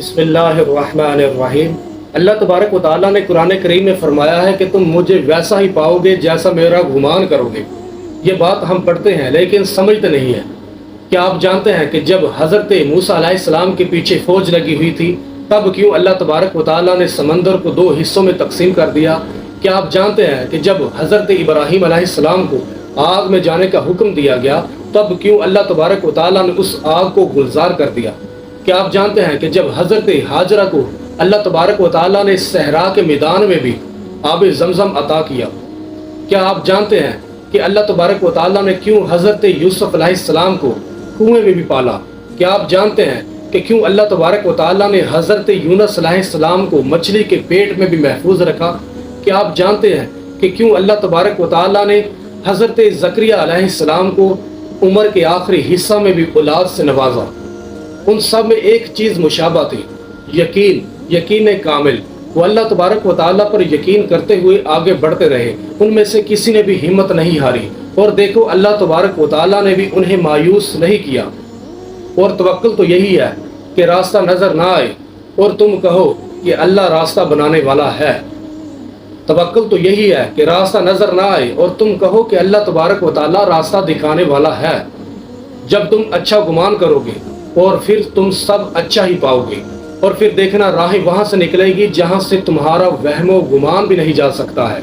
بسم اللہ الرحمن الرحیم۔ اللہ تبارک و تعالیٰ نے قرآن کریم میں فرمایا ہے کہ تم مجھے ویسا ہی پاؤ گے جیسا میرا گمان کرو گے۔ یہ بات ہم پڑھتے ہیں لیکن سمجھتے نہیں ہیں۔ کیا آپ جانتے ہیں کہ جب حضرت موسیٰ علیہ السلام کے پیچھے فوج لگی ہوئی تھی تب کیوں اللہ تبارک و تعالیٰ نے سمندر کو 2 حصوں میں تقسیم کر دیا؟ کیا آپ جانتے ہیں کہ جب حضرت ابراہیم علیہ السلام کو آگ میں جانے کا حکم دیا گیا تب کیوں اللہ تبارک و تعالیٰ نے اس آگ کو گلزار کر دیا؟ کیا آپ جانتے ہیں کہ جب حضرت ہاجرہ کو اللہ تبارک و تعالیٰ نے صحرا کے میدان میں بھی آب زمزم عطا کیا؟ کیا آپ جانتے ہیں کہ اللہ تبارک و تعالیٰ نے کیوں حضرت یوسف علیہ السلام کو کنویں میں بھی پالا؟ کیا آپ جانتے ہیں کہ کیوں اللہ تبارک و تعالیٰ نے حضرت یونس علیہ السلام کو مچھلی کے پیٹ میں بھی محفوظ رکھا؟ کیا آپ جانتے ہیں کہ کیوں اللہ تبارک و تعالیٰ نے حضرت زکریا علیہ السلام کو عمر کے آخری حصہ میں بھی اولاد سے نوازا؟ ان سب میں ایک چیز مشابہ تھی، یقین کامل۔ وہ اللہ تبارک و تعالیٰ پر یقین کرتے ہوئے آگے بڑھتے رہے، ان میں سے کسی نے بھی ہمت نہیں ہاری، اور دیکھو اللہ تبارک و تعالیٰ نے بھی انہیں مایوس نہیں کیا۔ اور توکل تو یہی ہے کہ راستہ نظر نہ آئے اور تم کہو کہ اللہ راستہ بنانے والا ہے۔ توکل تو یہی ہے کہ راستہ نظر نہ آئے اور تم کہو کہ اللہ تبارک و تعالیٰ راستہ دکھانے والا ہے۔ جب تم اچھا گمان کرو گے اور پھر تم سب اچھا ہی پاؤ گے، اور پھر دیکھنا راہیں وہاں سے نکلے گی جہاں سے تمہارا وہم و گمان بھی نہیں جا سکتا ہے۔